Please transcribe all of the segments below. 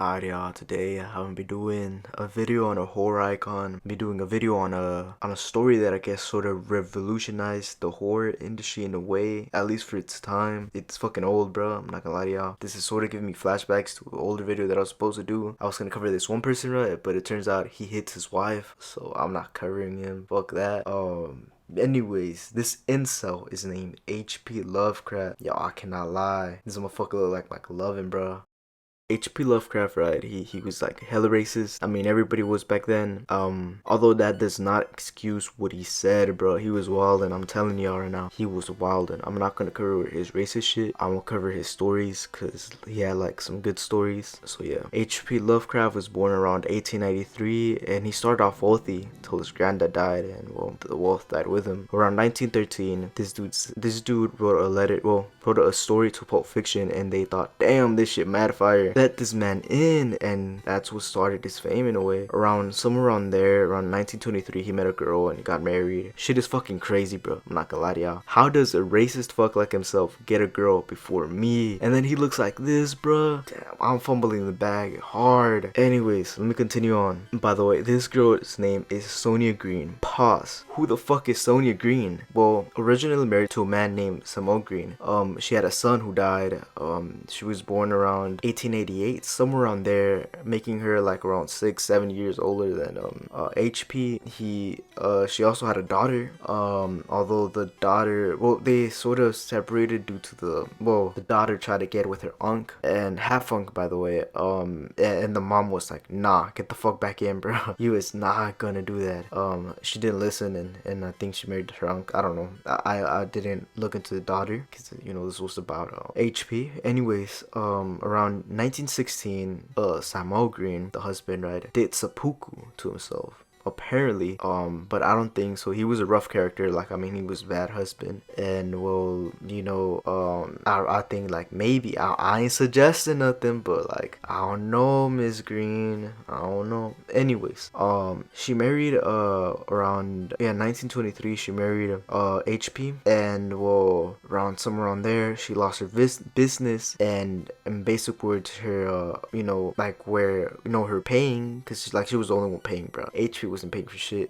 Alright y'all, today I'm gonna be doing a video on a horror icon. Be doing a video on a story that I guess sort of revolutionized the horror industry in a way, at least for its time. It's fucking old, bro. I'm not gonna lie to y'all. This is sort of giving me flashbacks to an older video that I was supposed to do. I was gonna cover this one person, right? But it turns out he hits his wife, so I'm not covering him. Fuck that. Anyways, this incel is named HP Lovecraft. Yo, I cannot lie. This motherfucker look like loving, bro. HP Lovecraft, right? He was like hella racist. I mean, everybody was back then. Although that does not excuse what he said, bro. He was wildin'. I'm telling y'all right now, he was wildin'. I'm not gonna cover his racist shit. I'm gonna cover his stories, cause he had like some good stories. So yeah, HP Lovecraft was born around 1893, and he started off wealthy till his granddad died, and well, the wealth died with him. Around 1913, this dude wrote a story to Pulp Fiction, and they thought, damn, this shit mad fire. Let this man in, and that's what started his fame in a way. Somewhere around there, around 1923, he met a girl and he got married. Shit is fucking crazy, bro. I'm not gonna lie to y'all. How does a racist fuck like himself get a girl before me? And then he looks like this, bro. Damn, I'm fumbling the bag hard. Anyways, let me continue on. By the way, this girl's name is Sonia Green. Pause. Who the fuck is Sonia Green? Well, originally married to a man named Simone Green. She had a son who died. She was born around 1888, somewhere around there, making her like around 6-7 years older than HP. She also had a daughter. Although the daughter, well, they sort of separated due to the daughter tried to get with her uncle, and half uncle, by the way. And the mom was like, nah, get the fuck back in, bro. You is not gonna do that. She didn't listen, and I think she married her uncle. I don't know. I didn't look into the daughter, because this was about HP. Anyways, around 1916, Samuel Green, the husband, right, did seppuku to himself. Apparently, but I don't think so. He was a rough character. Like, I mean, he was a bad husband, and well, I think like maybe I ain't suggesting nothing, but like I don't know, Miss Green. I don't know. Anyways, she married around 1923. She married HP, and well, around somewhere around there, she lost her business, and in basic words, her like where her paying, because like she was the only one paying, bro. HP wasn't paying for shit.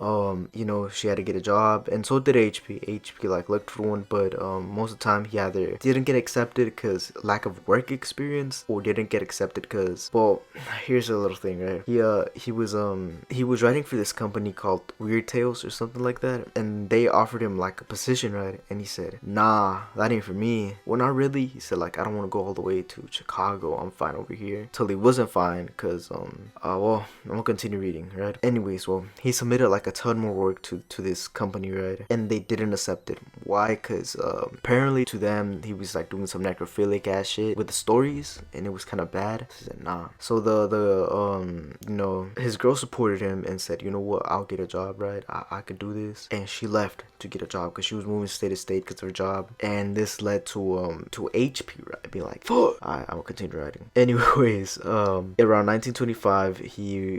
She had to get a job, and so did HP like looked for one, but most of the time he either didn't get accepted because lack of work experience, or didn't get accepted because, well, here's a little thing, right? He was writing for this company called Weird Tales or something like that, and they offered him like a position, right? And he said, nah, that ain't for me. Well, not really. He said, like, I don't want to go all the way to Chicago. I'm fine over here. Till he wasn't fine, because well, I'm gonna continue reading, right? Anyways, well, he submitted like a ton more work to this company, right? And they didn't accept it. Why? Because apparently to them, he was like doing some necrophilic ass shit with the stories, and it was kind of bad. He said, nah. So his girl supported him and said, you know what, I'll get a job, right? I could do this. And she left to get a job because she was moving state to state because of her job, and this led to HP, right, being like, fuck. I'm gonna continue writing. Anyways, around 1925,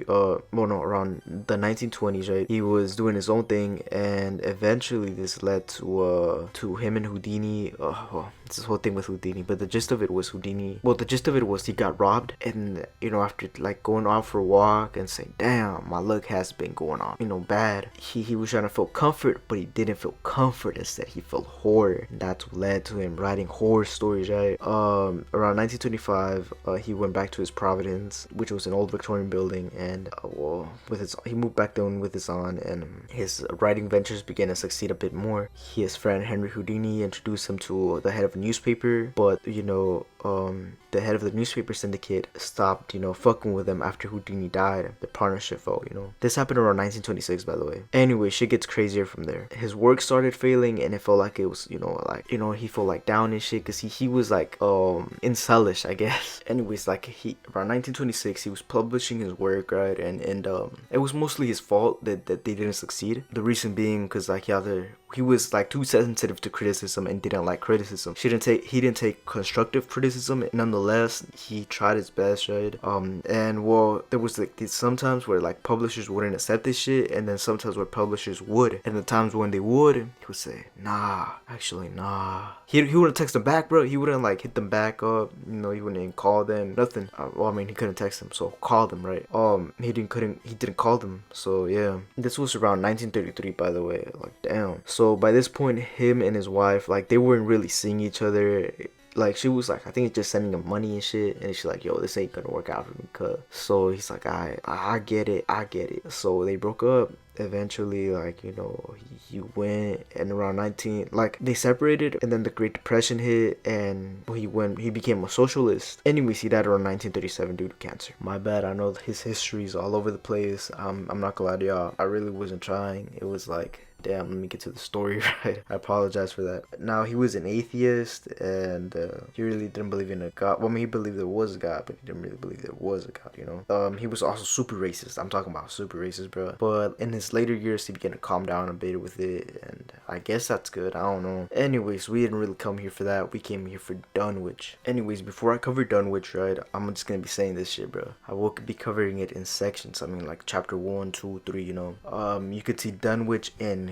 around the 1920s, right, he was doing his own thing, and eventually this led to him and Houdini. This whole thing with Houdini, but the gist of it was he got robbed, and after like going out for a walk and saying, damn, my luck has been going on bad, he was trying to feel comfort, but he didn't feel comfort. Instead, he felt horror, and that's what led to him writing horror stories, right? Around 1925, he went back to his Providence, which was an old Victorian building, and he moved back then with his aunt, and his writing ventures began to succeed a bit more. His friend Henry Houdini introduced him to the head of a newspaper, but the head of the newspaper syndicate stopped fucking with him after Houdini died. The partnership fell. This happened around 1926, by the way. Anyway, shit gets crazier from there. His work started failing, and it felt like it was he felt like down and shit, because he was like incelish, I guess. Anyways, like around 1926, he was publishing his work, right, and it was mostly his fault that they didn't succeed. The reason being because like he was like too sensitive to criticism and didn't like criticism. He didn't take constructive criticism criticism. Nonetheless, he tried his best, right? And well, there was like these sometimes where like publishers wouldn't accept this shit, and then sometimes where publishers would. And the times when they would, he would say, nah, actually, nah. He wouldn't text them back, bro. He wouldn't like hit them back up. You know, he wouldn't even call them, nothing. Well, I mean, he couldn't text them, so call them, right? He didn't call them. So yeah, this was around 1933, by the way. Like, damn. So by this point, him and his wife, like, they weren't really seeing each other. Like, she was like, I think just sending him money and shit, and she's like, yo, this ain't gonna work out for me, cuz. So he's like, I get it. So they broke up. Eventually, like, you know, he went, and around 19, like, they separated, and then the Great Depression hit, and he became a socialist. Anyways, he died around 1937 due to cancer. My bad, I know his history is all over the place. I'm not gonna lie to y'all, I really wasn't trying. It was like, damn, let me get to the story, right? I apologize for that. Now, he was an atheist, and he really didn't believe in a God. Well, I mean, he believed there was a God, but he didn't really believe there was a God, you know? He was also super racist. I'm talking about super racist, bro. But in his later years, he began to calm down a bit with it, and I guess that's good. I don't know. Anyways, we didn't really come here for that. We came here for Dunwich. Anyways, before I cover Dunwich, right, I'm just gonna be saying this shit, bro. I will be covering it in sections. I mean, like chapter 1, 2, 3, you know? You could see Dunwich in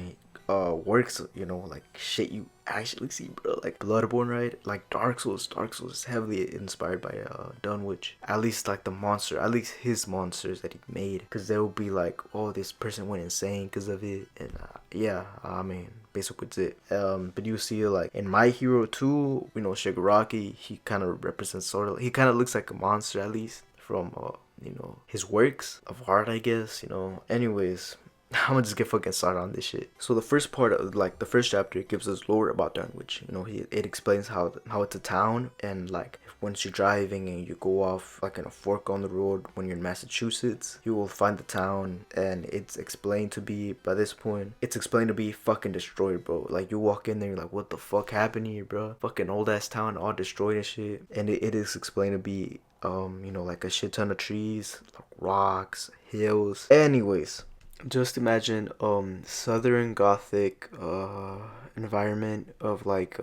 works, you know, like shit you actually see, bro. Like Bloodborne, right? Like Dark Souls is heavily inspired by Dunwich. At least like the monster, at least his monsters that he made, because they will be like, oh, this person went insane because of it. And yeah, I mean, basically it's it. But you see, like in My Hero 2, you know, Shigaraki, he kind of represents sort of, he kind of looks like a monster, at least from you know, his works of art, I guess, you know. Anyways, I'm gonna just get fucking started on this shit. So the first part of, like, the first chapter gives us lore about Dunwich. You know, it explains how it's a town, and like once you're driving and you go off like in a fork on the road when you're in Massachusetts, you will find the town, and it's explained to be, by this point, it's explained to be fucking destroyed, bro. Like, you walk in there, you're like, what the fuck happened here, bro? Fucking old ass town, all destroyed and shit. And it is explained to be you know, like a shit ton of trees, like rocks, hills. Anyways, just imagine southern gothic environment of like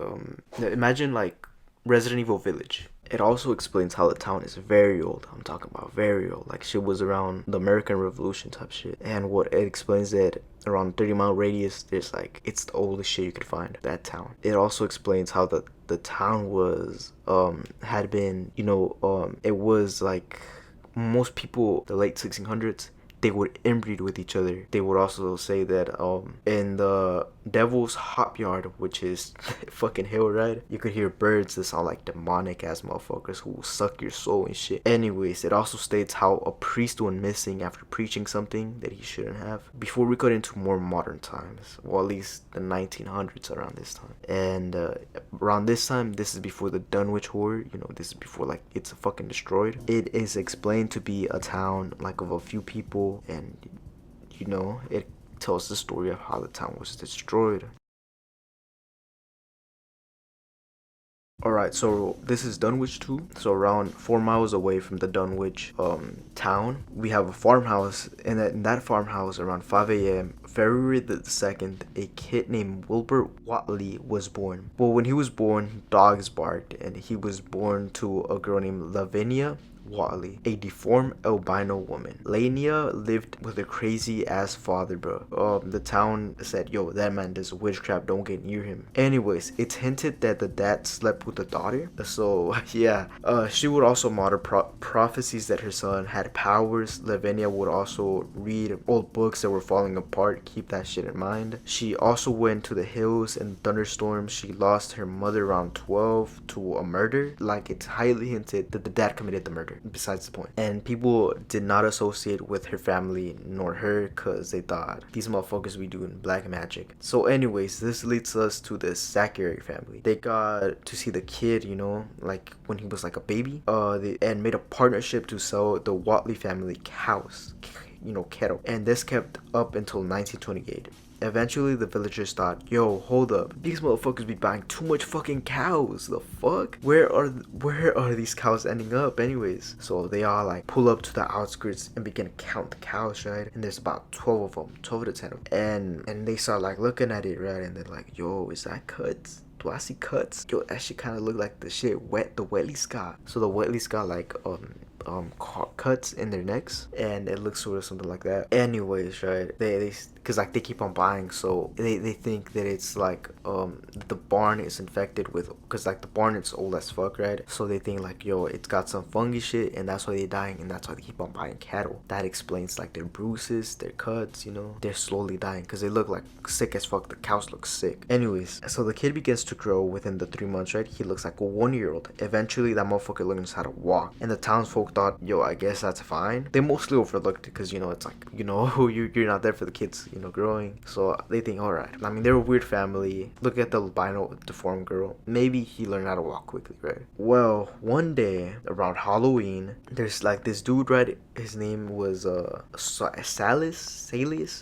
imagine like Resident Evil Village. It also explains how the town is very old. I'm talking about very old. Like, shit was around the American Revolution type shit. And what it explains that around 30-mile radius, there's like, it's the oldest shit you could find, that town. It also explains how the town was had been, you know, it was like most people, the late 1600s, they would inbreed with each other. They would also say that in the Devil's Hop Yard, which is fucking hill, right? You could hear birds that sound like demonic ass motherfuckers who will suck your soul and shit. Anyways, it also states how a priest went missing after preaching something that he shouldn't have. Before we got into more modern times, well, at least the 1900s around this time. And around this time, this is before the Dunwich horror, you know, this is before like it's fucking destroyed. It is explained to be a town like of a few people, and you know, it tells the story of how the town was destroyed. Alright, so this is Dunwich 2. So around 4 miles away from the Dunwich town, we have a farmhouse, and in that farmhouse around 5 a.m. February the 2nd, a kid named Wilbur Watley was born. Well, when he was born, dogs barked, and he was born to a girl named Lavinia Watley, a deformed albino woman. Lania lived with a crazy ass father, bro. The town said, yo, that man does witchcraft, don't get near him. Anyways, it's hinted that the dad slept with the daughter. So yeah, she would also mutter prophecies that her son had powers. Lavinia would also read old books that were falling apart. Keep that shit in mind. She also went to the hills in thunderstorms. She lost her mother around 12 to a murder. Like, it's highly hinted that the dad committed the murder. Besides the point. And people did not associate with her family nor her, because they thought these motherfuckers be doing black magic. So anyways, this leads us to the Zachary family. They got to see the kid, you know, like when he was like a baby, and made a partnership to sell the Watley family cows, you know, cattle. And this kept up until 1928. Eventually, the villagers thought, yo, hold up, these motherfuckers be buying too much fucking cows. The fuck? Where are these cows ending up anyways? So they all like pull up to the outskirts and begin to count the cows, right? And there's about 12 of them, 12 to 10 of them. And they start like looking at it, right? And they're like, yo, is that cuts? do I see cuts? Yo, that shit kind of look like the shit the Wetleys got. So the Wetleys got like cuts in their necks, and it looks sort of something like that. Anyways, right, they because like they keep on buying, so they think that it's like the barn is infected with, because like the barn is old as fuck, right? So they think like, yo, it's got some fungi shit, and that's why they're dying, and that's why they keep on buying cattle. That explains like their bruises, their cuts, you know, they're slowly dying because they look like sick as fuck. The cows look sick. Anyways, so the kid begins to grow within the 3 months, right? He looks like a 1-year-old. Eventually that motherfucker learns how to walk, and the townsfolk thought, yo, I guess that's fine. They mostly overlooked it because, you know, it's like, you know, you're not there for the kids, you know, growing. So they think, all right. I mean, they're a weird family. Look at the albino deformed girl. Maybe he learned how to walk quickly, right? Well, one day around Halloween, there's like this dude, right? His name was Salis.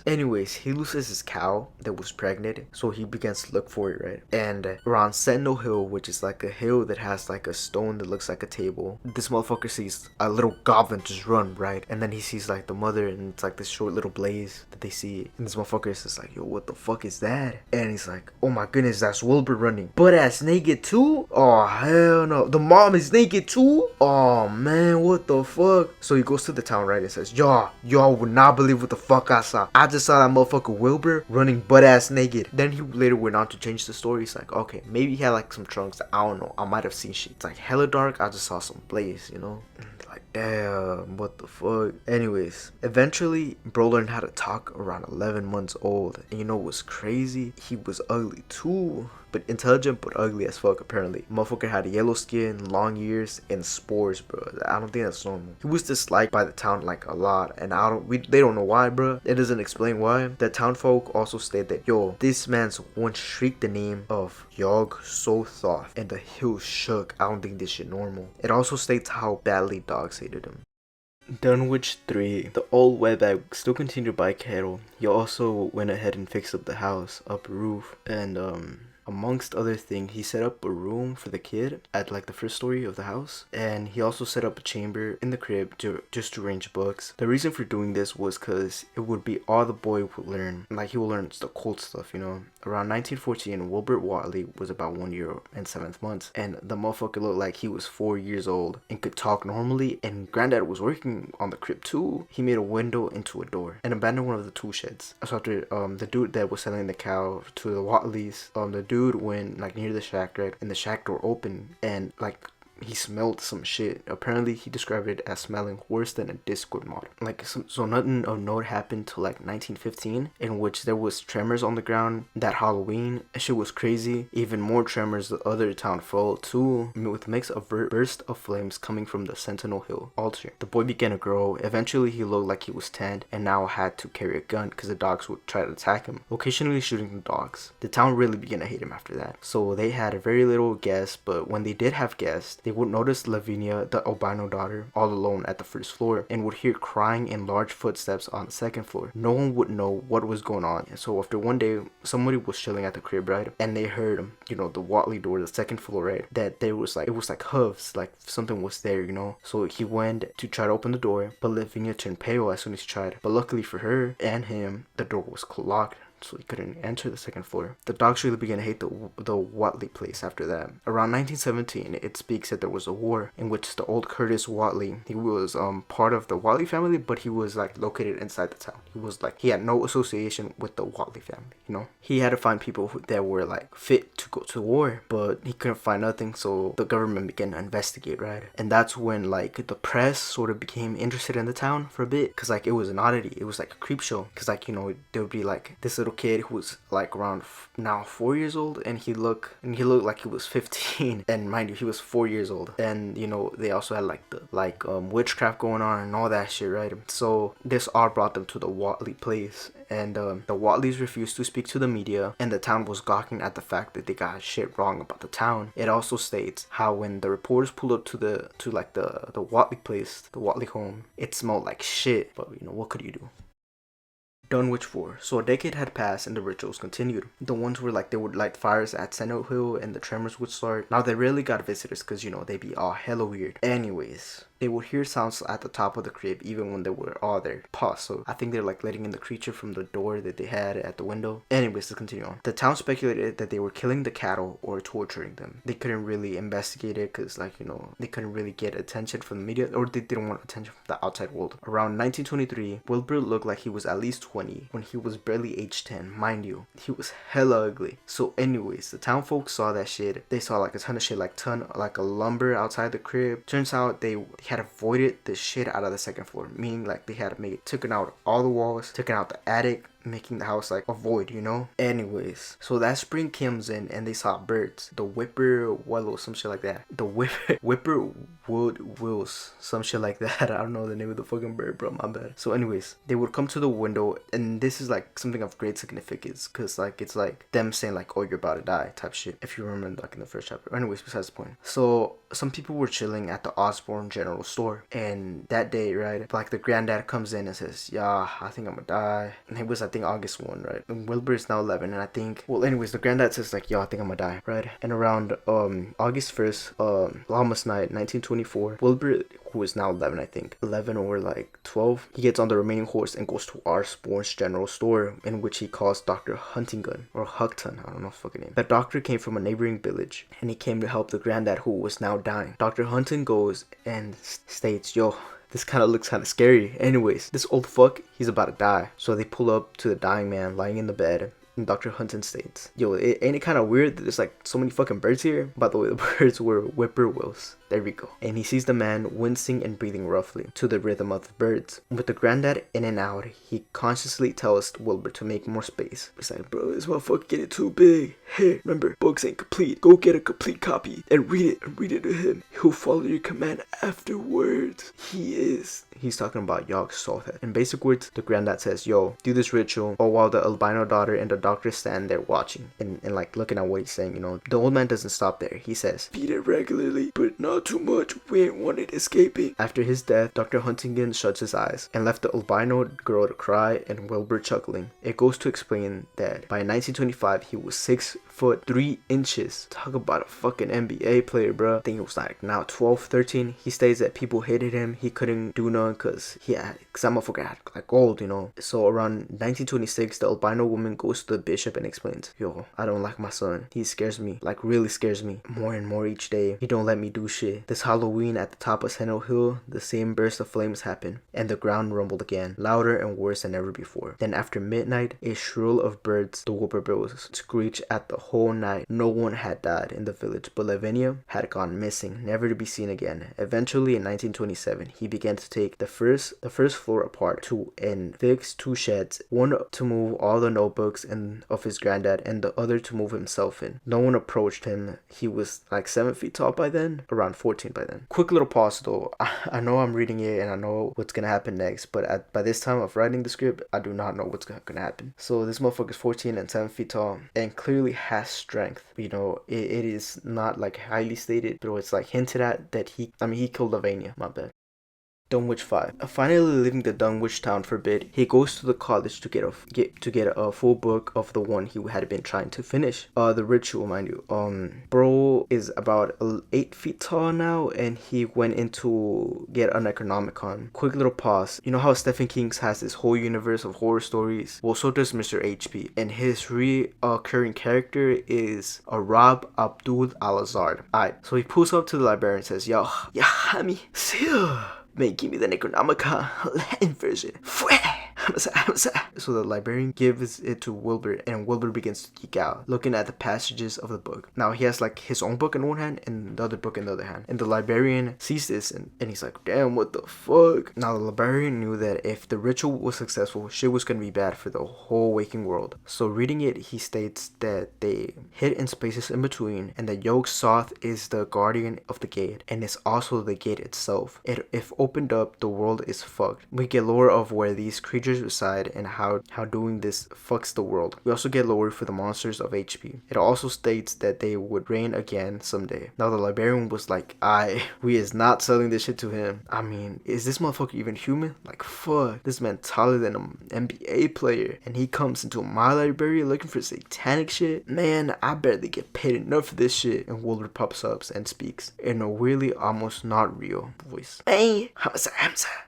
Anyways, he loses his cow that was pregnant, so he begins to look for it, right? And around Sentinel Hill, which is like a hill that has like a stone that looks like a table, this motherfucker sees a little goblin just run, right? And then he sees like the mother, and it's like this short little blaze that they see, and this motherfucker is just like, yo, what the fuck is that? And he's like, oh my goodness, that's Wilbur running, butt ass naked too. Oh hell no, the mom is naked too. Oh man, what the fuck? So he goes to the town, right, and says, y'all would not believe what the fuck I saw. I just saw that motherfucker Wilbur running butt ass naked. Then he later went on to change the story. He's like, okay, maybe he had like some trunks, I don't know, I might have seen shit. It's like hella dark, I just saw some blaze, you know? Like, damn, what the fuck? Anyways, eventually bro learned how to talk around 11 months old, and you know what's crazy? He was ugly too, but intelligent but ugly as fuck. Apparently motherfucker had yellow skin, long ears, and spores, bro. I don't think that's normal. He was disliked by the town like a lot, and they don't know why, bro. It doesn't explain why. The town folk also state that, yo, this man's once shrieked the name of Yog Sothoth, and the hill shook. I don't think this shit normal. It also states how badly dogs hated him. Dunwich 3. The old wetbag still continued to buy cattle. He also went ahead and fixed up the house, up roof, and amongst other things, he set up a room for the kid at like the first story of the house, and he also set up a chamber in the crib just to arrange books. The reason for doing this was because it would be all the boy would learn. Like, he will learn the cold stuff, you know. Around 1914, Wilbert Watley was about 1 year and 7 months, and the motherfucker looked like he was 4 years old and could talk normally, and granddad was working on the crib too. He made a window into a door and abandoned one of the tool sheds. So after the dude that was selling the cow to the Watleys, the dude went like near the shack, right, and the shack door opened, and like he smelled some shit. Apparently he described it as smelling worse than a Discord mod. Like, so nothing of note happened till like 1915, in which there was tremors on the ground that Halloween. Shit was crazy. Even more tremors, the other town fell too, with a mix of burst of flames coming from the Sentinel Hill altar. The boy began to grow. Eventually he looked like he was tanned, and now had to carry a gun because the dogs would try to attack him, occasionally shooting the dogs. The town really began to hate him after that. So they had very little guests, but when they did have guests, they would notice Lavinia, the albino daughter, all alone at the first floor, and would hear crying and large footsteps on the second floor. No one would know what was going on. So after one day, somebody was chilling at the crib, right, and they heard, you know, the Watley door, the second floor, right, that there was like, it was like hooves, like something was there, you know. So he went to try to open the door, but Lavinia turned pale as soon as he tried. But luckily for her and him, the door was locked, so he couldn't enter the second floor. The dogs really began to hate the Watley place after that. Around 1917, it speaks that there was a war in which the old Curtis Watley, he was part of the Watley family, but he was like located inside the town. He was like, he had no association with the Watley family, you know. He had to find people that were like fit to go to war, but he couldn't find nothing, so the government began to investigate, right? And that's when like the press sort of became interested in the town for a bit, because like it was an oddity. It was like a creep show, because like, you know, there would be like this little kid who was like around now 4 years old, and he looked like he was 15, and mind you, he was 4 years old. And you know, they also had like the witchcraft going on and all that shit, right? So this all brought them to the Watley place, and the Watleys refused to speak to the media, and the town was gawking at the fact that they got shit wrong about the town. It also states how when the reporters pulled up to the Watley place, the Watley home, it smelled like shit, but you know, what could you do? Dunwich 4. So a decade had passed and the rituals continued. The ones were like, they would light fires at Sentinel Hill and the tremors would start. Now they rarely got visitors because, you know, they be all hella weird. Anyways, They would hear sounds at the top of the crib even when they were all there. Pause. So I think they're like letting in the creature from the door that they had at the window. Anyways, to continue on. The town speculated that they were killing the cattle or torturing them. They couldn't really investigate it because, like, you know, they couldn't really get attention from the media, or they didn't want attention from the outside world. Around 1923, Wilbur looked like he was at least 20 when he was barely age 10. Mind you, he was hella ugly. So anyways, the town folks saw that shit. They saw like a ton of shit, like a lumber outside the crib. Turns out they had avoided the shit out of the second floor, meaning like they had taken out all the walls, taken out the attic, making the house like a void, you know. Anyways, so that spring comes in and they saw birds, the whippoorwills, some shit like that, the whippoorwills, some shit like that. I don't know the name of the fucking bird, bro, my bad. So anyways, they would come to the window, and this is like something of great significance, because like it's like them saying like, oh, you're about to die type shit, if you remember like in the first chapter. Anyways, besides the point. So some people were chilling at the Osborne General Store, and that day, right, like the granddad comes in and says, yeah, I think I'm gonna die. And it was, I think, August 1, right? And Wilbur is now 11, and I think, well, anyways, the granddad says like, yo, I think I'm gonna die, right? And around August 1st, Llamas night, 1924, Wilbur, who is now 11, I think, 11 or like 12, he gets on the remaining horse and goes to Osborne's General Store, in which he calls Dr. Huntington, or Huckton, I don't know the fucking name. That doctor came from a neighboring village, and he came to help the granddad, who was now dying. Dr. Huntington goes and states, yo, this kind of looks kind of scary. Anyways, this old fuck, he's about to die. So they pull up to the dying man lying in the bed. And Dr. Huntington states, yo, ain't it kind of weird that there's like so many fucking birds here? By the way, the birds were whippoorwills. There we go. And he sees the man wincing and breathing roughly to the rhythm of the birds. With the granddad in and out, he consciously tells Wilbur to make more space. He's like, bro, this motherfucker getting too big. Hey, remember, books ain't complete. Go get a complete copy and read it to him. He'll follow your command afterwards. He's talking about Yogg Sothoth. In basic words, the granddad says, yo, do this ritual, or while the albino daughter and the doctor stand there watching and like looking at what he's saying, you know. The old man doesn't stop there. He says, feed it regularly, but not too much. We ain't want it escaping. After his death, Dr. Huntington shuts his eyes and left the albino girl to cry and Wilbur chuckling. It goes to explain that by 1925, he was 6'3". Talk about a fucking NBA player, bro. I think it was like now 12, 13. He states that people hated him. He couldn't do none because that motherfucker had like gold, you know. So around 1926, the albino woman goes to the bishop and explains, yo, I don't like my son. He scares me, like really scares me more and more each day. He don't let me do shit. This Halloween at the top of Sentinel Hill, the same burst of flames happened, and the ground rumbled again, louder and worse than ever before. Then after midnight, a shrill of birds, the whippoorwills, screeched at the whole night. No one had died in the village, but Lavinia had gone missing, never to be seen again. Eventually, in 1927, he began to take the first floor apart and fix two sheds, one to move all the notebooks of his granddad, and the other to move himself in. No one approached him. He was like 7 feet tall by then, around 14 by then. Quick little pause though. I know I'm reading it and I know what's gonna happen next, but by this time of writing the script, I do not know what's gonna happen. So this motherfucker is 14 and 7 feet tall and clearly has strength. You know, it is not like highly stated, but it's like hinted at that he killed Lavinia. My bad. Dunwich 5. Finally leaving the Dunwich town for a bit, he goes to the college to get a full book of the one he had been trying to finish. The ritual, mind you. Bro is about 8 feet tall now, and he went in to get an Necronomicon. Quick little pause. You know how Stephen King has this whole universe of horror stories? Well, so does Mr. HP, and his recurring character is a Rob Abdul Al-Azhar. Alright, so he pulls up to the library and says, yo, Yahami, Sil. May give me the Necronomicon Latin version. So the librarian gives it to Wilbur, and Wilbur begins to geek out, looking at the passages of the book. Now he has like his own book in one hand and the other book in the other hand. And the librarian sees this and he's like, damn, what the fuck? Now the librarian knew that if the ritual was successful, shit was gonna be bad for the whole waking world. So reading it, he states that they hid in spaces in between, and that Yogg Sothoth is the guardian of the gate, and it's also the gate itself. If opened up, the world is fucked. We get lore of where these creatures dangers reside and how doing this fucks the world. We also get lore for the monsters of HP. It also states that they would reign again someday. Now the librarian was like, we is not selling this shit to him. I mean, is this motherfucker even human? Like, fuck, this man taller than an NBA player, and he comes into my library looking for satanic shit? Man, I barely get paid enough for this shit. And Wilbur pops up and speaks in a really almost not real voice. Hey, Hamza,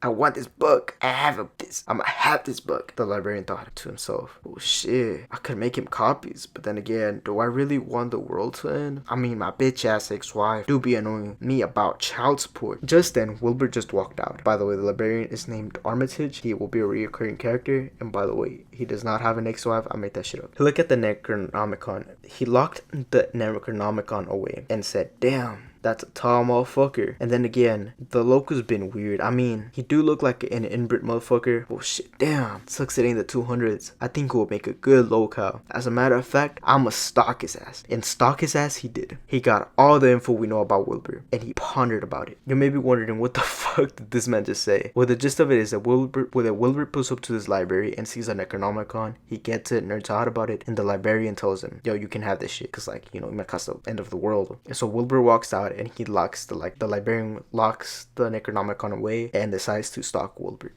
I want this book. I'ma have this book. The librarian thought to himself, oh shit, I could make him copies, but then again, do I really want the world to end? I mean, my bitch ass ex-wife do be annoying me about child support. Just then, Wilbur just walked out. By the way, the librarian is named Armitage. He will be a recurring character, and by the way, he does not have an ex-wife. I made that shit up. He looked at the Necronomicon. He locked the Necronomicon away and said, damn, that's a tall motherfucker. And then again, the look has been weird. I mean, he do look like an inbred motherfucker. Oh shit, damn. Sucks it ain't the 200s. I think it will make a good locale. As a matter of fact, I'ma stalk his ass. And stalk his ass he did. He got all the info we know about Wilbur, and he pondered about it. You may be wondering, what the fuck did this man just say? Well, the gist of it is that Wilbur pulls up to this library and sees a Necronomicon. He gets it, nerds out about it, and the librarian tells him, yo, you can have this shit, cause like, you know, it might cost the end of the world. And so Wilbur walks out and he locks the librarian locks the Necronomicon away and decides to stalk Wilbur.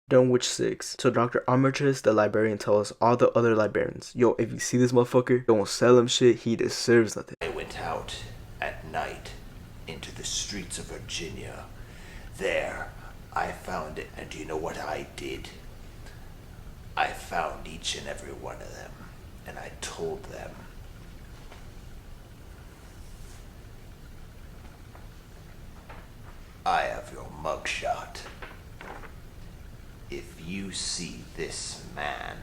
Dunwich 6. So Dr. Armitage, the librarian, tells all the other librarians, yo, if you see this motherfucker, don't sell him shit, he deserves nothing. I went out at night into the streets of Virginia. There, I found it, and do you know what I did? I found each and every one of them, and I told them, I have your mugshot. If you see this man,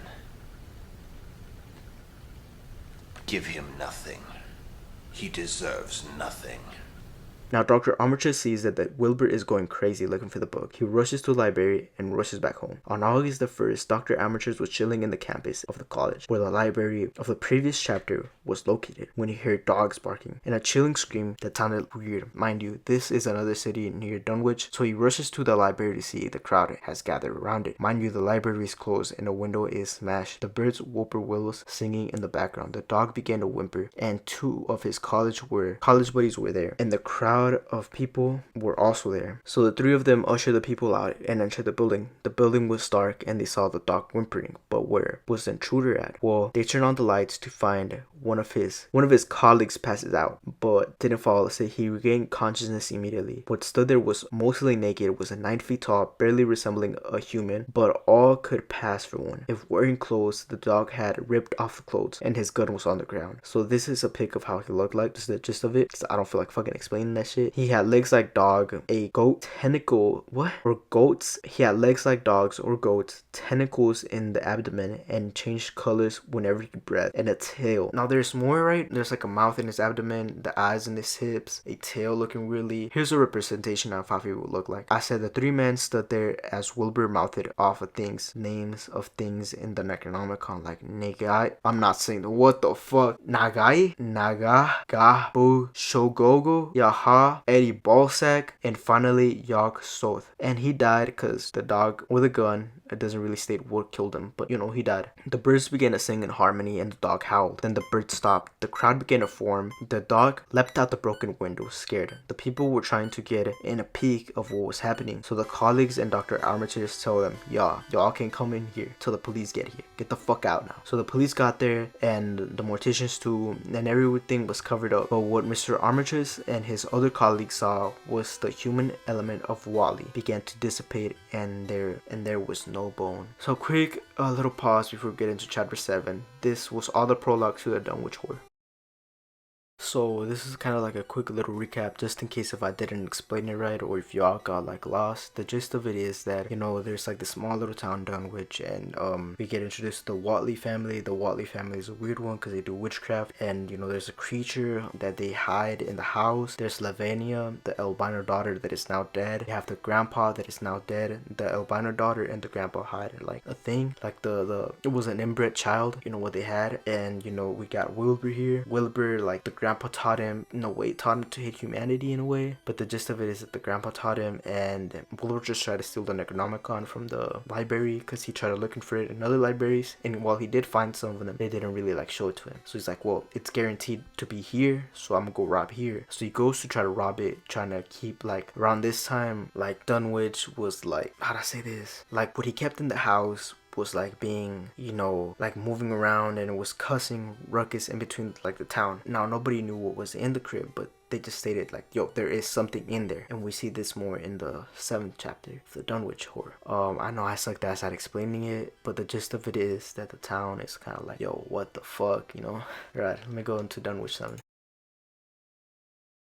give him nothing. He deserves nothing. Now, Dr. Armitage sees that Wilbur is going crazy looking for the book. He rushes to the library and rushes back home. On August the 1st, Dr. Armitage was chilling in the campus of the college, where the library of the previous chapter was located, when he heard dogs barking and a chilling scream that sounded weird. Mind you, this is another city near Dunwich, so he rushes to the library to see the crowd has gathered around it. Mind you, the library is closed and a window is smashed. The birds whippoorwills singing in the background. The dog began to whimper, and two of his college buddies were there, and the crowd of people were also there. So the three of them ushered the people out and entered the building. The building was dark and they saw the dog whimpering, but where was the intruder at? Well, they turned on the lights to find one of his colleagues passes out, but didn't fall asleep. He regained consciousness immediately. What stood there was mostly naked, was 9 feet tall, barely resembling a human, but all could pass for one. If wearing clothes, the dog had ripped off the clothes and his gun was on the ground. So this is a pic of how he looked like. This is the gist of it, because I don't feel like fucking explaining that shit. He had legs like dog, a goat tentacle, or goats. He had legs like dogs or goats, tentacles in the abdomen, and changed colors whenever he breathed, and a tail. Now there's more, right? There's like a mouth in his abdomen, the eyes in his hips, a tail looking really. Here's a representation of how he would look like. I said the three men stood there as Wilbur mouthed off of names of things in the Necronomicon, like Nagai. I'm not saying what the fuck. Nagai, Naga, Gabu, Shogogo, Yaha, Eddie Ballsack, and finally Yog Soth. And he died because the dog with a gun, it doesn't really state what killed him, but you know, he died. The birds began to sing in harmony and the dog howled. Then the birds stopped. The crowd began to form. The dog leapt out the broken window, scared. The people were trying to get in a peek of what was happening. So the colleagues and Dr. Armitage tell them, y'all can't come in here till the police get here. Get the fuck out now. So the police got there and the morticians too, and everything was covered up. But what Mr. Armitage and his other colleagues saw was the human element of Wally began to dissipate, and there was no bone. So quick little pause before we get into chapter 7. This was all the prologue to the Dunwich Horror. So this is kind of like a quick little recap, just in case if I didn't explain it right or if y'all got like lost. The gist of it is that, you know, there's like this small little town Dunwich, and we get introduced to the Watley family. The Watley family is a weird one because they do witchcraft, and you know, there's a creature that they hide in the house. There's Lavinia, the albino daughter that is now dead. You have the grandpa that is now dead. The albino daughter and the grandpa hide like a thing, like it was an inbred child, you know, what they had. And you know, we got Wilbur here. Wilbur, like the grandpa grandpa taught him, in a way, taught him to hate humanity in a way. But the gist of it is that the grandpa taught him, and Wilbur just tried to steal the Necronomicon from the library because he tried looking for it in other libraries. And while he did find some of them, they didn't really like show it to him. So he's like, well, it's guaranteed to be here, so I'm gonna go rob here. So he goes to try to rob it, trying to keep, like, around this time, like, Dunwich was like, how'd I say this? Like, what he kept in the house was like being, you know, like moving around, and it was cussing ruckus in between like the town. Now nobody knew what was in the crib, but they just stated like, yo, there is something in there. And we see this more in the 7th chapter of the Dunwich horror. I know I sucked ass at explaining it, but the gist of it is that the town is kind of like, yo, what the fuck, you know? Right, let me go into Dunwich 7.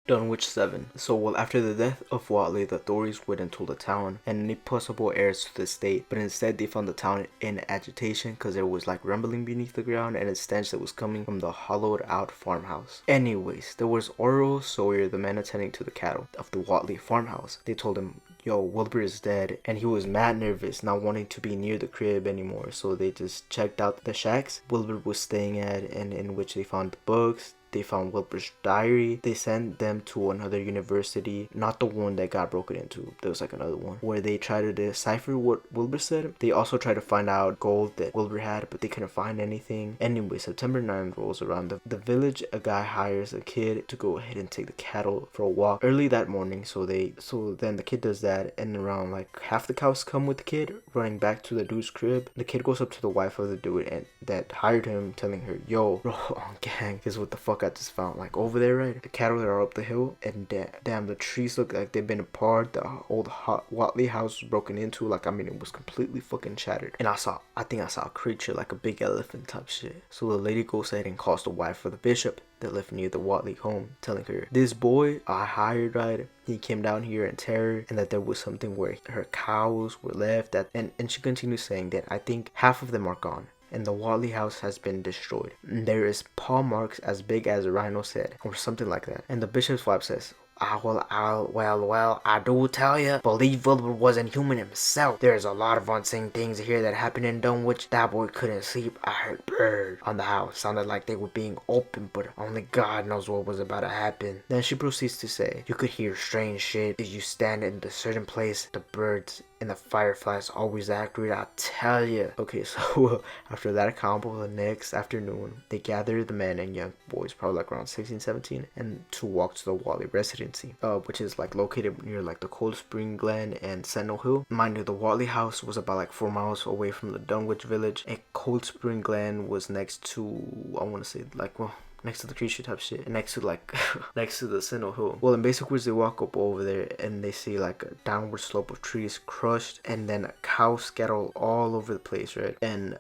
Dunwich 7. So, well, after the death of Watley, the authorities went and told the town and any possible heirs to the estate, but instead they found the town in agitation because there was like rumbling beneath the ground and a stench that was coming from the hollowed out farmhouse. Anyways, there was Orro Sawyer, the man attending to the cattle of the Watley farmhouse. They told him, yo, Wilbur is dead, and he was mad nervous, not wanting to be near the crib anymore, so they just checked out the shacks Wilbur was staying at, and in which they found the books. They found Wilbur's diary. They sent them to another university, not the one that got broken into. There was like another one where they tried to decipher what Wilbur said. They also tried to find out gold that Wilbur had, but they couldn't find anything. Anyway, September 9th rolls around. The village, a guy hires a kid to go ahead and take the cattle for a walk early that morning. So then the kid does that, and around like half the cows come with the kid running back to the dude's crib. The kid goes up to the wife of the dude and that hired him, telling her, yo, bro, on gang, is what the fuck I just found. Like over there, right? The cattle that are up the hill, and damn, the trees look like they've been apart. The old Watley house was broken into. Like, I mean, it was completely fucking shattered. And I think I saw a creature like a big elephant type shit. So the lady goes ahead and calls the wife of the bishop that lived near the Watley home, telling her, this boy I hired, right, he came down here in terror, and that there was something where her cows were left at, and she continues saying that I think half of them are gone, and the Watley house has been destroyed. And there is paw marks as big as a rhino's head, or something like that. And the bishop's wife says, well, I do tell you, believe Wilbur wasn't human himself. There's a lot of unseen things here that happened in Dunwich. That boy couldn't sleep. I heard birds on the house. Sounded like they were being opened, but only God knows what was about to happen. Then she proceeds to say, you could hear strange shit if you stand in a certain place. The birds and the fireflies always act weird, I tell you. Okay, so after that combo, the next afternoon, they gathered the men and young boys, probably like around 16, 17, and to walk to the Watley residency, which is like located near like the Cold Spring Glen and Sentinel Hill. Mind you, the Watley house was about like 4 miles away from the Dunwich village, and Cold Spring Glen was next to, I want to say like, well, next to the creature type shit, and next to like next to the Sentinel Hill. Well, in basic words, they walk up over there and they see like a downward slope of trees crushed, and then cows scattered all over the place, right? And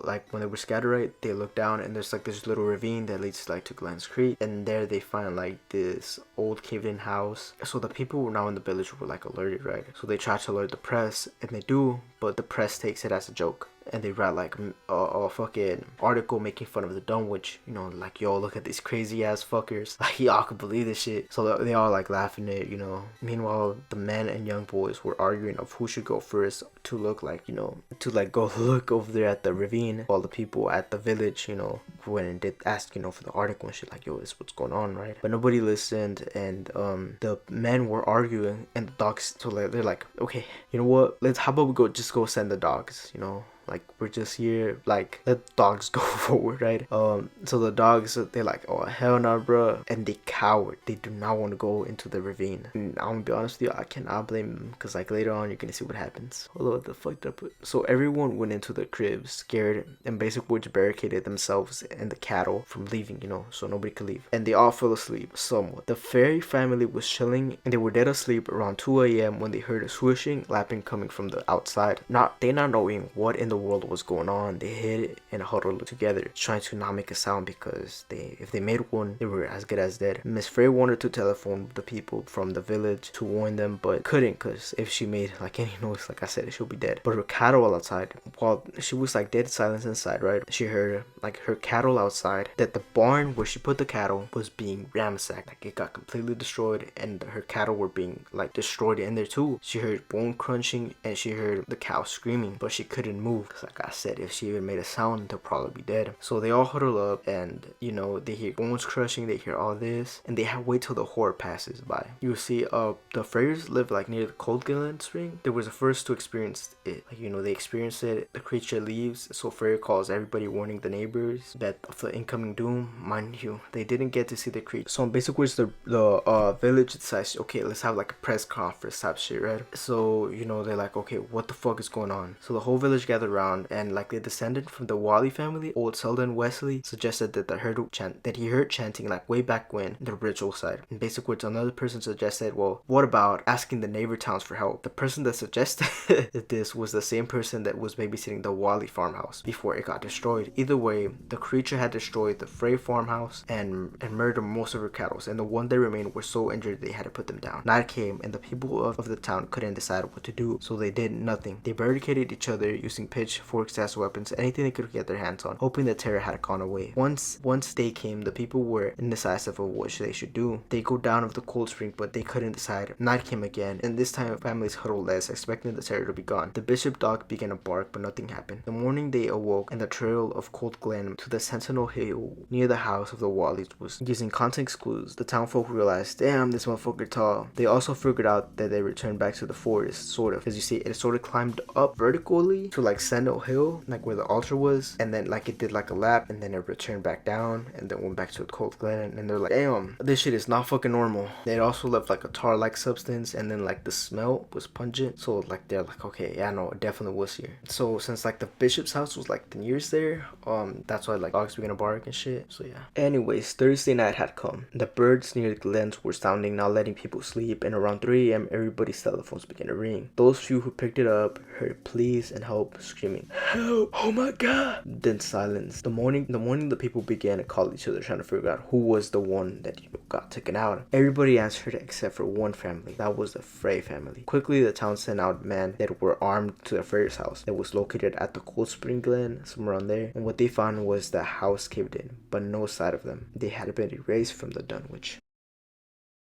like when they were scattered, right, they look down and there's like this little ravine that leads like to Glens Creek, and there they find like this old caved-in house. So the people now in the village were like alerted, right? So they try to alert the press, and they do, but the press takes it as a joke. And they write like a fucking article making fun of the Dunwich, you know, like, yo, look at these crazy ass fuckers, like y'all could believe this shit. So they all like laughing at it, you know. Meanwhile, the men and young boys were arguing of who should go first to look like, you know, to like go look over there at the ravine, while the people at the village, you know, went and did ask, you know, for the article and shit, like, yo, this what's going on, right? But nobody listened, and the men were arguing, and the dogs, so like, they're like, okay, you know what, how about we just go send the dogs, you know, like, we're just here, like, let dogs go forward, right? So the dogs, they're like, oh, hell no, bro. And they cowered. They do not want to go into the ravine. And I'm gonna be honest with you, I cannot blame them, because, like, later on, you're gonna see what happens. Hold on, what the fuck did I put? So everyone went into the crib, scared, and basic words barricaded themselves and the cattle from leaving, you know, so nobody could leave. And they all fell asleep, somewhat. The Ferry family was chilling, and they were dead asleep around 2 a.m. when they heard a swishing, lapping coming from the outside. They not knowing what in the world was going on, they hid and huddled together, trying to not make a sound, because if they made one, they were as good as dead. Miss Frey wanted to telephone the people from the village to warn them, but couldn't, because if she made like any noise, like I said, she'll be dead. But her cattle outside, while she was like dead silence inside, right, she heard like her cattle outside, that the barn where she put the cattle was being ransacked, like it got completely destroyed, and her cattle were being like destroyed in there too. She heard bone crunching, and she heard the cow screaming, but she couldn't move. move. Cause like I said, if she even made a sound, they'll probably be dead. So they all huddle up and, you know, they hear bones crushing, they hear all this, and they have wait till the horde passes by. You see, the Freyers live like near the Cold Glen Spring. They was the first to experience it. Like, you know, they experience it, the creature leaves, so Freyr calls everybody, warning the neighbors that of the incoming doom. Mind you, they didn't get to see the creature. So in basic words, the village decides, okay, let's have like a press conference type shit, right? So, you know, they're like, okay, what the fuck is going on? So the whole village gathered around, and like the descendant from the Wally family, old Selden Wesley, suggested that he heard chanting like way back when the ritual side. In basic words, another person suggested, well, what about asking the neighbor towns for help? The person that suggested this was the same person that was babysitting the Wally farmhouse before it got destroyed. Either way, the creature had destroyed the Frey farmhouse and murdered most of her cattle, and the one that remained were so injured they had to put them down. Night came and the people of the town couldn't decide what to do, so they did nothing. They barricaded each other using pitchforks as weapons, anything they could get their hands on, hoping the terror had gone away. Once day came, the people were indecisive of what they should do. They go down of the cold spring, but they couldn't decide. Night came again, and this time families huddled less, expecting the terror to be gone. The bishop dog began to bark, but nothing happened. The morning they awoke, and the trail of Cold Glen to the Sentinel Hill near the house of the Wallies was using context clues. The townfolk realized, damn, this motherfucker tall. They also figured out that they returned back to the forest, sort of. As you see, it sort of climbed up vertically to like Sentinel Hill, like where the altar was, and then like it did like a lap, and then it returned back down, and then went back to Cold Glen, and they're like, damn, this shit is not fucking normal. They also left like a tar-like substance, and then like the smell was pungent, so like they're like, okay, yeah, no, it definitely was here. So since like the bishop's house was like the nearest there, that's why like dogs began to bark and shit. So yeah. Anyways, Thursday night had come. The birds near the glens were sounding, not letting people sleep, and around 3 a.m. everybody's telephones began to ring. Those few who picked it up heard pleas and help, screaming, help, oh my god. Then silence. The morning the people began to call each other, trying to figure out who was the one that, you know, got taken out. Everybody answered except for one family. That was the Frey family. Quickly the town sent out men that were armed to the Frey's house that was located at the Cold Spring Glen, somewhere around there, and what they found was the house caved in, but no sight of them. They had been erased from the Dunwich.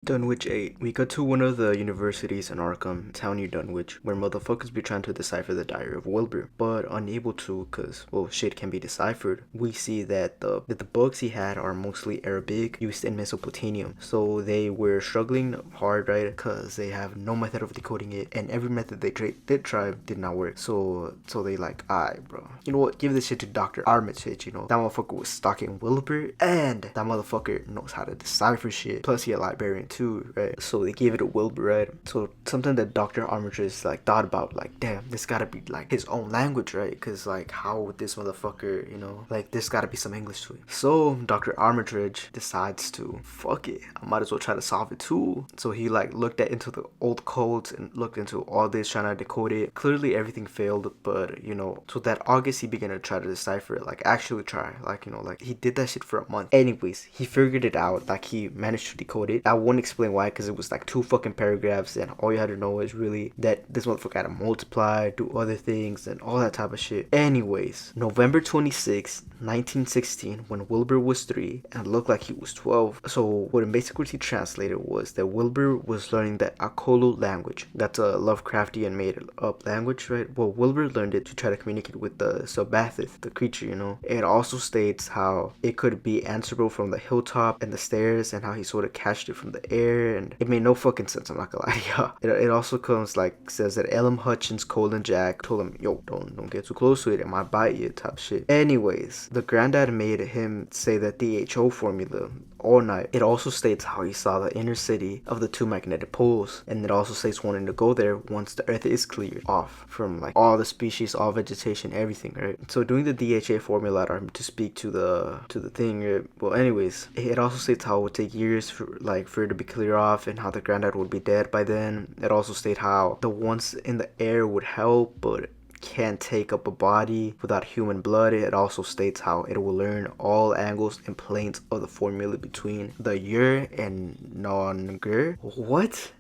Dunwich 8. We got to one of the universities in Arkham, town near Dunwich, where motherfuckers be trying to decipher the diary of Wilbur, but unable to, cause, well, shit can be deciphered. We see that the books he had are mostly Arabic, used in Mesopotamia, so they were struggling hard, right, cause they have no method of decoding it, and every method they did try did not work, so they like, alright, bro, you know what, give this shit to Dr. Armitage, you know, that motherfucker was stalking Wilbur, and that motherfucker knows how to decipher shit, plus he a librarian too, right? So they gave it to Wilbur, right? So something that Dr. Armitage like thought about, like, damn, this gotta be like his own language, right? Because like, how would this motherfucker, you know, like, there's gotta be some English to it. So Dr. Armitage decides to, fuck it, I might as well try to solve it too. So he like looked into the old codes and looked into all this, trying to decode it. Clearly everything failed, but you know, so that August he began to try to decipher it, like actually try, like, you know, like he did that shit for a month. Anyways, he figured it out, like he managed to decode it. I won't explain why, because it was like 2 fucking paragraphs, and all you had to know is really that this motherfucker had to multiply, do other things, and all that type of shit. Anyways, November 26, 1916, when Wilbur was 3 and looked like he was 12. So what it basically translated was that Wilbur was learning the Akolu language. That's a Lovecraftian made up language, right? Well, Wilbur learned it to try to communicate with the Sabathith, the creature, you know. It also states how it could be answerable from the hilltop and the stairs, and how he sort of catched it from the air, and it made no fucking sense, I'm not gonna lie to y'all. It also comes like, says that Ellen Hutchins, Cole, and Jack told him, yo, don't get too close to it, it might bite you, type shit. Anyways, the granddad made him say the DHO formula all night. It also states how he saw the inner city of the 2 magnetic poles, and it also states wanting to go there once the earth is cleared off from like all the species, all vegetation, everything, right? So doing the DHA formula to speak to the thing, right? Well, anyways, it also states how it would take years for it to be clear off, and how the granddad would be dead by then. It also states how the ones in the air would help, but can't take up a body without human blood. It also states how it will learn all angles and planes of the formula between the Ur and Non-Gur. What?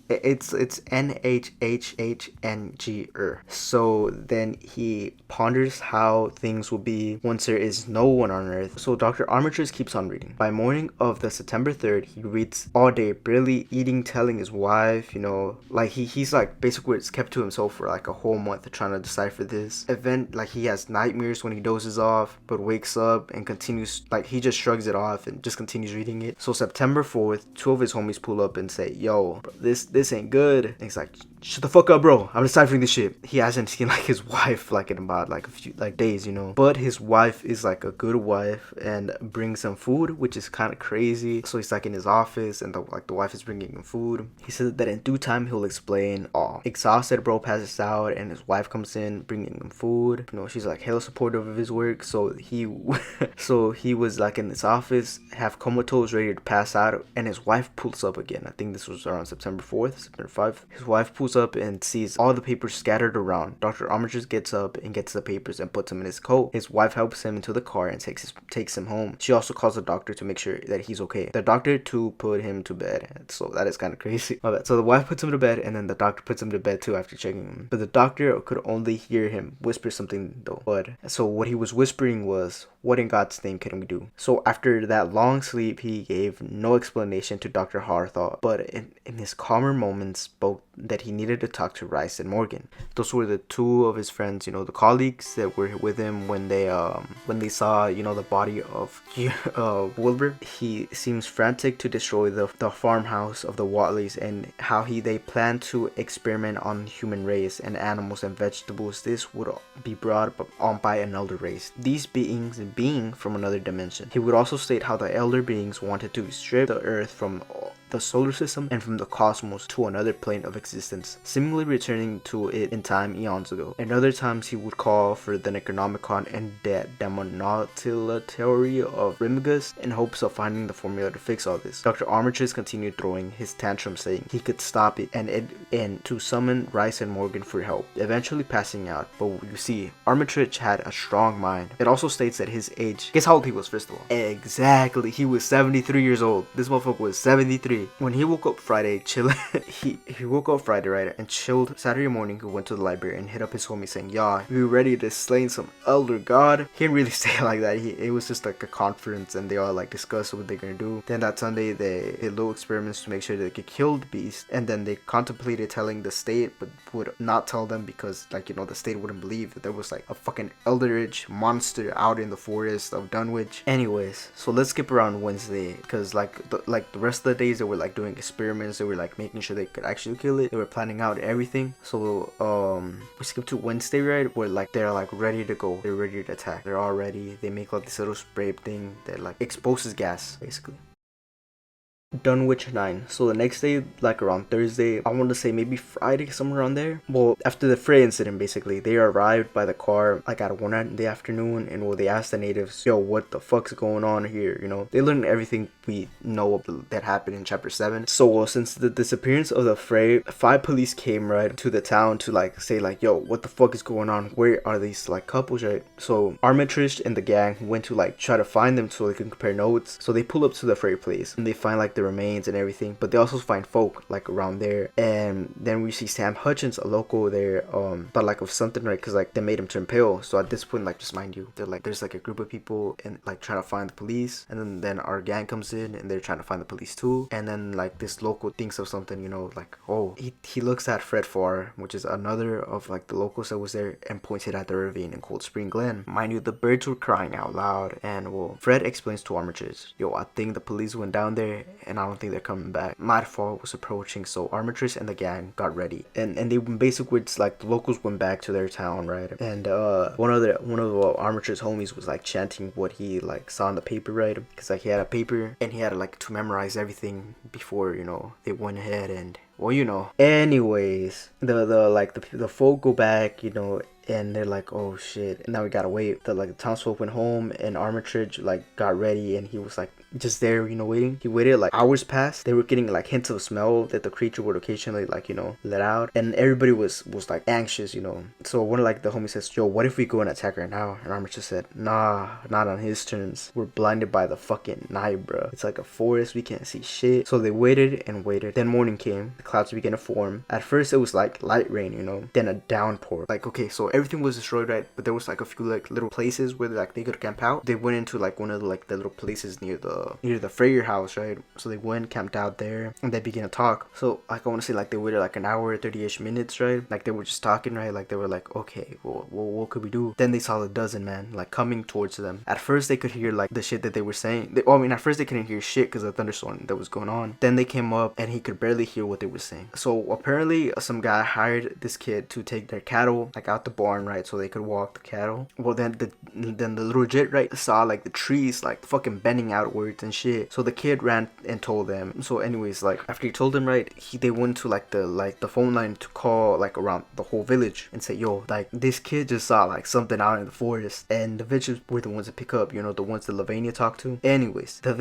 It's NHHHNG. So then he ponders how things will be once there is no one on Earth. So Dr. Armitage keeps on reading. By morning of the September 3rd, he reads all day, barely eating, telling his wife, like he's like basically it's kept to himself for like a whole month trying to decipher this event. Like he has nightmares when he dozes off, but wakes up and continues, like he just shrugs it off and just continues reading it. So September 4th, two of his homies pull up and say, yo, bro, this ain't good. And he's like, shut the fuck up, bro. I'm deciphering this shit. He hasn't seen like his wife like in about like a few like days, But his wife is like a good wife and brings some food, which is kind of crazy. So he's like in his office and the wife is bringing him food. He said that in due time he'll explain all. Exhausted, bro passes out and his wife comes in bringing him food. She's like hella supportive of his work. So he was like in his office, half comatose, ready to pass out, and his wife pulls up again. I think this was around September 4th, September 5th. His wife pulls up and sees all the papers scattered around. Dr. Armitage gets up and gets the papers and puts them in his coat. His wife helps him into the car and takes him home. She also calls the doctor to make sure that he's okay. The doctor to put him to bed. So that is kind of crazy. So the wife puts him to bed and then the doctor puts him to bed too after checking him. But the doctor could only hear him whisper something though. But so what he was whispering was, what in God's name can we do? So after that long sleep, he gave no explanation to Dr. Harthau, but in his calmer moments spoke that he needed to talk to Rice and Morgan. Those were the two of his friends, the colleagues that were with him when they saw, the body of Wilbur. He seems frantic to destroy the farmhouse of the Watleys and how they plan to experiment on human race and animals and vegetables. This would be brought on by an elder race. These beings being from another dimension. He would also state how the elder beings wanted to strip the earth from the solar system and from the cosmos to another plane of existence, seemingly returning to it in time eons ago. And other times he would call for the Necronomicon and the Demonotillatory of Rimigus in hopes of finding the formula to fix all this. Dr. Armitage continued throwing his tantrum, saying he could stop it and to summon Rice and Morgan for help, eventually passing out. But you see, Armitage had a strong mind. It also states that his age, guess how old he was first of all? Exactly, he was 73 years old. This motherfucker was 73. When he woke up Friday, he woke up Friday, right, and chilled. Saturday morning, he went to the library and hit up his homie saying, "Yeah, we were ready to slay some elder god." He didn't really say it like that. It was just like a conference, and they all like discussed what they're gonna do. Then that Sunday, they did little experiments to make sure they could kill the beast, and then they contemplated telling the state, but would not tell them because, like, the state wouldn't believe that there was like a fucking eldritch monster out in the forest of Dunwich. Anyways, so let's skip around Wednesday because the rest of the days they were like doing experiments. They were like making sure they could actually kill it. They were planning out everything. So we skip to Wednesday, right, where like they're like ready to go. They're ready to attack. They're all ready. They make like this little spray thing that like exposes gas basically. Dunwich 9. So the next day, like around Thursday, I want to say maybe Friday, somewhere around there. Well, after the Frey incident, basically, they arrived by the car like at 1 in the afternoon, and they asked the natives, yo, what the fuck's going on here? They learned everything we know that happened in chapter 7. So since the disappearance of the Frey, 5 police came right to the town to like say like, yo, what the fuck is going on? Where are these like couples, right? So Armitage and the gang went to like try to find them so they can compare notes. So they pull up to the Frey place and they find like the remains and everything, but they also find folk like around there. And then we see Sam Hutchins, a local there, thought like of something, right? Because like they made him turn pale. So at this point, like, just mind you, they're like, there's like a group of people and like trying to find the police, and then our gang comes in and they're trying to find the police too. And then like this local thinks of something, like, oh, he looks at Fred Farr, which is another of like the locals that was there, and pointed at the ravine in Cold Spring Glen. Mind you, the birds were crying out loud, and well, Fred explains to Armitage, yo, I think the police went down there and I don't think they're coming back. Nightfall was approaching, so Armitage and the gang got ready, and they basically, it's like the locals went back to their town, right? And one of Armitage's homies was like chanting what he like saw on the paper, right? Because like he had a paper and he had like to memorize everything before they went ahead and Well, you know. Anyways, the folk go back, you know, and they're like, oh shit, now we gotta wait. The townsfolk went home, and Armitage like got ready, and he was like just there, you know, waiting. He waited like hours passed. They were getting like hints of smell that the creature would occasionally like, you know, let out, and everybody was like anxious, you know. So one of like the homies says, yo, what if we go and attack her now? And Armitage said, nah, not on his terms. We're blinded by the fucking night, bro. It's like a forest, we can't see shit. So they waited and waited. Then morning came. The clouds began to form. At first it was like light rain, you know, then a downpour. Like, okay, so everything was destroyed, right? But there was like a few like little places where like they could camp out. They went into like one of the like the little places near the Freyr house, right? So they went, camped out there, and they began to talk. So like I want to say like they waited like an hour, 30ish minutes, right? Like they were just talking, right? Like they were like, okay, well, what could we do? Then they saw the dozen man like coming towards them. At first they could hear like the shit that they were saying. I mean, at first they couldn't hear shit because of the thunderstorm that was going on. Then they came up and he could barely hear what they were saying. So apparently some guy hired this kid to take their cattle like out the barn, right? So they could walk the cattle. Well, then the little jit, right, saw like the trees like fucking bending outwards and shit. So the kid ran and told them. So anyways, like after he told them, right, they went to like the phone line to call like around the whole village and say, yo, like this kid just saw like something out in the forest. And the bishops were the ones to pick up, you know, the ones that Lavania talked to. Anyways, the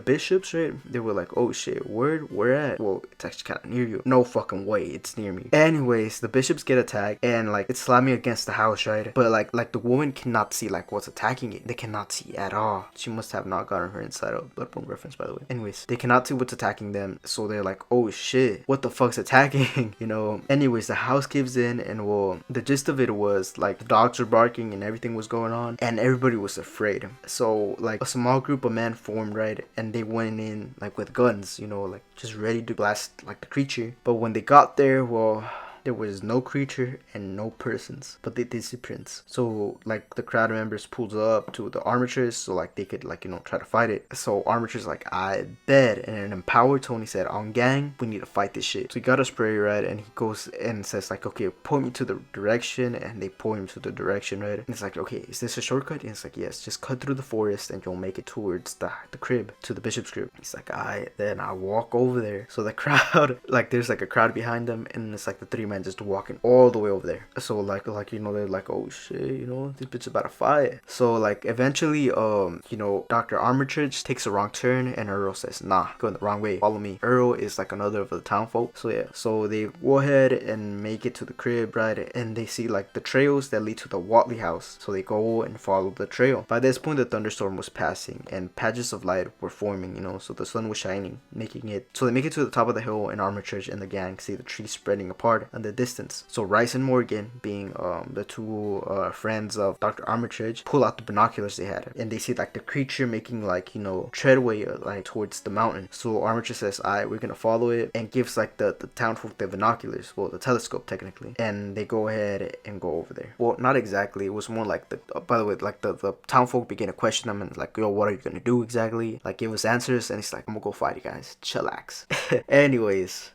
bishops, right, they were like, oh shit, where at? Well, it's actually kind of near you. No fucking way, it's near me. Anyways, the bishops get attacked and like it's slamming against the house, right? But like the woman cannot see like what's attacking it. They cannot see at all. She must have not gotten her inside of Bloodborne reference, by the way. Anyways, they cannot see what's attacking them, so they're like, oh shit, what the fuck's attacking? You know. Anyways, the house gives in, and well, the gist of it was like the dogs were barking and everything was going on, and everybody was afraid. So like a small group of men formed, right, and they went in like with guns, you know, like just ready to blast like the creature. But when they got there, well, there was no creature and no persons, but they did see prints. So like the crowd members pulled up to the armatures so like they could like, you know, try to fight it. So armatures like, I bet. And an empowered Tony said, on gang, we need to fight this shit. So he got a spray, right, and he goes and says like, okay, point me to the direction. And they point him to the direction, right, and it's like, okay, is this a shortcut? And it's like, yes, just cut through the forest and you'll make it towards the crib, to the bishop's crib. He's like, alright, then I walk over there. So the crowd, like there's like a crowd behind them, and it's like the three men just walking all the way over there. So like you know, they're like, oh shit, you know, this bitch about to fight. So like eventually you know, Dr. Armitage takes a wrong turn, and Earl says, nah, going the wrong way, follow me. Earl is like another of the town folk. So yeah, so they go ahead and make it to the crib, right, and they see like the trails that lead to the Watley house. So they go and follow the trail. By this point the thunderstorm was passing and patches of light were forming, you know, so the sun was shining, making it so they make it to the top of the hill, and Armitage and the gang see the trees spreading apart in the distance. So Rice and Morgan, being the two friends of Dr. Armitage, pull out the binoculars they had, and they see like the creature making like, you know, treadway like towards the mountain. So Armitage says, alright, we're gonna follow it, and gives like the townfolk the binoculars, well, the telescope technically, and they go ahead and go over there. Well, not exactly, it was more like the by the way, like the townfolk began to question them and like, yo, what are you gonna do exactly? Like give us answers, and he's like, I'm gonna go fight you guys, chillax. Anyways,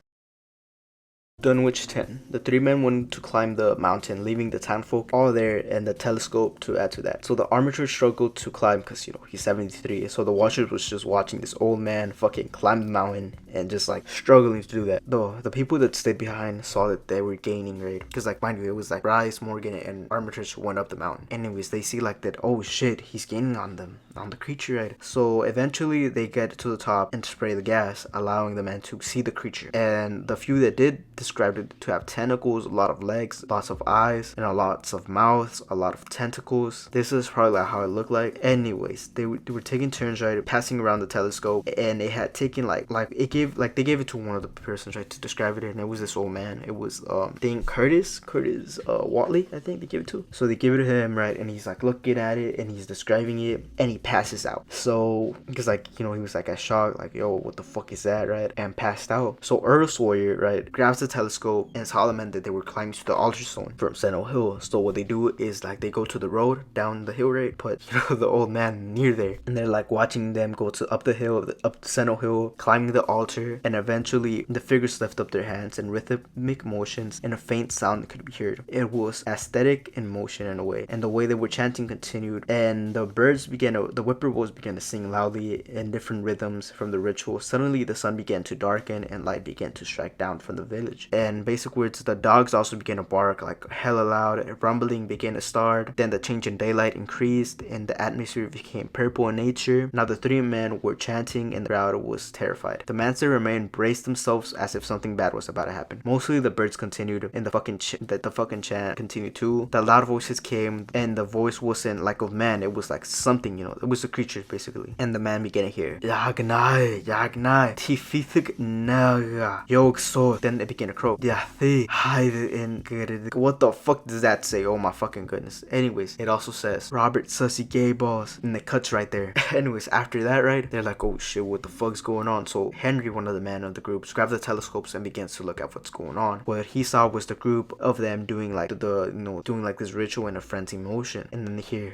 Dunwich 10. The three men went to climb the mountain, leaving the townfolk all there and the telescope to add to that. So the armature struggled to climb because, you know, he's 73. So the watchers was just watching this old man fucking climb the mountain and just like struggling to do that. Though the people that stayed behind saw that they were gaining, right? Because like, mind you, it was like Bryce, Morgan, and Armitage went up the mountain. Anyways, they see like that, oh shit, he's gaining on them, on the creature, right? So eventually they get to the top and spray the gas, allowing the men to see the creature. And the few that did described it to have tentacles, a lot of legs, lots of eyes, and lots of mouths, a lot of tentacles. This is probably like how it looked like. Anyways, they were taking turns, right, passing around the telescope, and they had taken they gave it to one of the persons, right, to describe it, and it was this old man. It was Curtis Watley, I think they gave it to. So they give it to him, right, and he's like looking at it and he's describing it, and he passes out. So because like, you know, he was like a shock, like, yo, what the fuck is that, right, and passed out. So Earl Sawyer, right, grabs the telescope and it's lamented that they were climbing to the altar stone from Sentinel Hill. So what they do is like they go to the road down the hill, right, put, you know, the old man near there, and they're like watching them go to up the hill, up the Sentinel Hill, climbing the altar altar, and eventually the figures lifted up their hands in rhythmic motions and a faint sound could be heard. It was aesthetic in motion in a way, and the way they were chanting continued, and the whippoorwills began to sing loudly in different rhythms from the ritual. Suddenly the sun began to darken and light began to strike down from the village. And basic words, the dogs also began to bark like hella loud, a rumbling began to start, then the change in daylight increased and the atmosphere became purple in nature. Now the three men were chanting and the crowd was terrified. The men that remained braced themselves as if something bad was about to happen. Mostly the birds continued and the fucking chant continued too. The loud voices came and the voice wasn't like of man, it was like something, it was a creature basically. And the man began to hear Yagnai, Yagnai, Tifithig Naga, Yog So. Then it began to crow. Yathi, hide in. What the fuck does that say? Oh my fucking goodness. Anyways, it also says Robert Sussy Gay Balls. And it cuts right there. Anyways, after that, right, they're like, oh shit, what the fuck's going on? So Henry, one of the men of the groups, grabbed the telescopes and begins to look at what's going on. What he saw was the group of them doing like doing like this ritual in a frenzy motion. And then they hear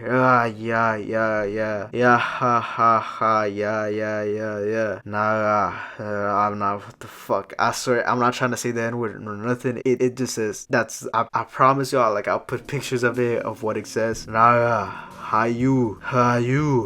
yeah ha ha ha yeah nah I'm not, what the fuck, I swear I'm not trying to say the N-word or nothing. It just says, that's, I promise y'all, like I'll put pictures of it of what it says. Nah, how you,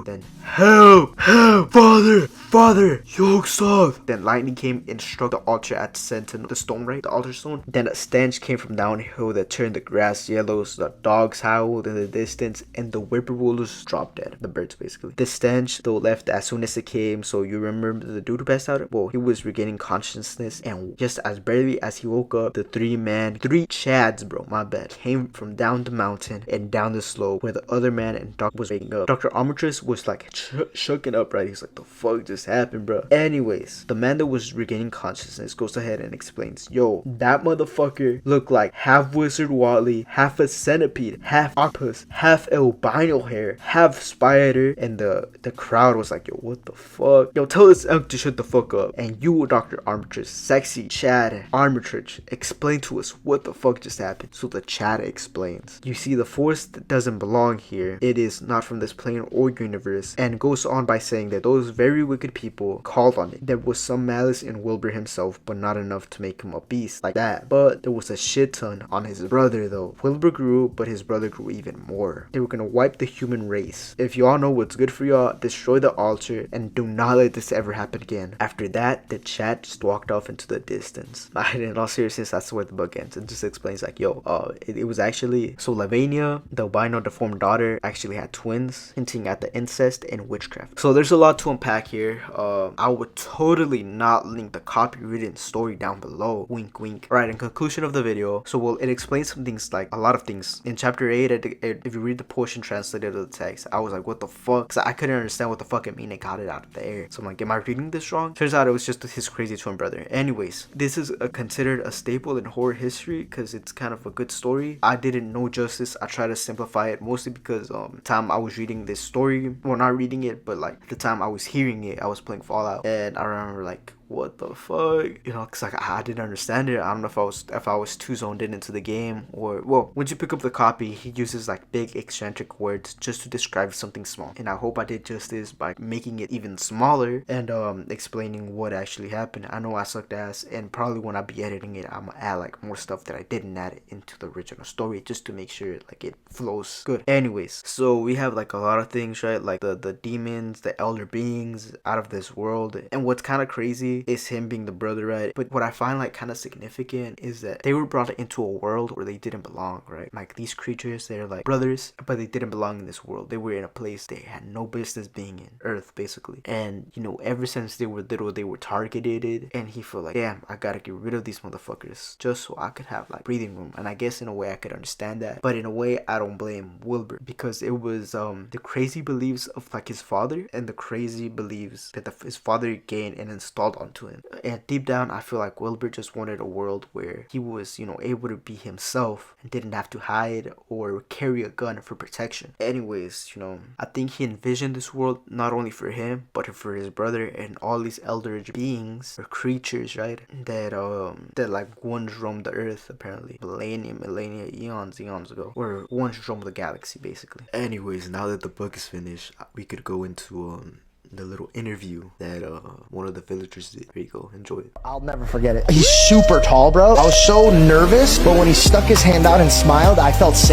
then help, father, Yog-Sothoth. Then lightning came and struck the altar at the center of the stone, right? The altar stone. Then a stench came from downhill that turned the grass yellow, so the dogs howled in the distance, and the whippoorwills dropped dead. The birds, basically. The stench, though, left as soon as it came, so you remember the dude who passed out? Well, he was regaining consciousness, and just as barely as he woke up, the three chads, bro, my bad, came from down the mountain and down the slope where the other man and Doc was waking up. Dr. Armitage was like shooken up, right? He's like, the fuck just happened, bro? Anyways, the man that was regaining consciousness goes ahead and explains, yo, that motherfucker looked like half Wizard Wally, half a centipede, half octopus, half albino hair, half spider, and the crowd was like, yo, what the fuck? Yo, tell this unk to shut the fuck up. And you, Dr. Armitage, sexy Chad Armitage, explain to us what the fuck just happened. So the Chad explains, you see, the force doesn't belong here. It is not from this plane or universe, and goes on by saying that those very wicked people called on it. There was some malice in Wilbur himself, but not enough to make him a beast like that. But there was a shit ton on his brother though. Wilbur grew, but his brother grew even more. They were gonna wipe the human race. If y'all know what's good for y'all, destroy the altar and do not let this ever happen again. After that, the chat just walked off into the distance. In all seriousness, that's where the book ends. It just explains like, yo, it was actually, so Lavania, the albino deformed daughter, actually had twins, hinting at the incest and witchcraft. So there's a lot to unpack here. I would totally not link the copywritten story down below. Wink, wink. Alright, in conclusion of the video, so well, it explains some things, like a lot of things. In chapter 8, if you read the portion translated of the text, I was like, what the fuck? Because I couldn't understand what the fuck it mean. It got it out of the air. So I'm like, am I reading this wrong? Turns out it was just his crazy twin brother. Anyways, this is considered a staple in horror history because it's kind of a good story. I didn't know justice. I tried to simplify it mostly because the time I was reading this story, well, not reading it, but like the time I was hearing it, I was playing Fallout, and I remember like, what the fuck, because like I didn't understand it. I don't know if I was too zoned into the game, or, well, once you pick up the copy, he uses like big eccentric words just to describe something small, and I hope I did justice by making it even smaller and explaining what actually happened. I know I sucked ass, and probably when I be editing it, I'm gonna add like more stuff that I didn't add into the original story just to make sure like it flows good. Anyways, so we have like a lot of things, right? Like the demons, the elder beings out of this world, and what's kind of crazy is him being the brother, right? But what I find like kind of significant is that they were brought into a world where they didn't belong, right? Like these creatures, they're like brothers, but they didn't belong in this world. They were in a place they had no business being in, Earth basically. And ever since they were little, they were targeted, and he felt like, damn, I gotta get rid of these motherfuckers just so I could have like breathing room. And I guess in a way I could understand that, but in a way I don't blame Wilbur, because it was the crazy beliefs of like his father and the crazy beliefs that his father gained and installed onto him. And deep down, I feel like Wilbur just wanted a world where he was, able to be himself and didn't have to hide or carry a gun for protection. Anyways, I think he envisioned this world not only for him, but for his brother and all these elder beings or creatures, right? That like once roamed the earth, apparently. Millennia, eons ago. Or once roamed the galaxy, basically. Anyways, now that the book is finished, we could go into the little interview that one of the villagers did. Here you go, enjoy it. I'll never forget it. He's super tall, bro. I was so nervous, but when he stuck his hand out and smiled, I felt safe.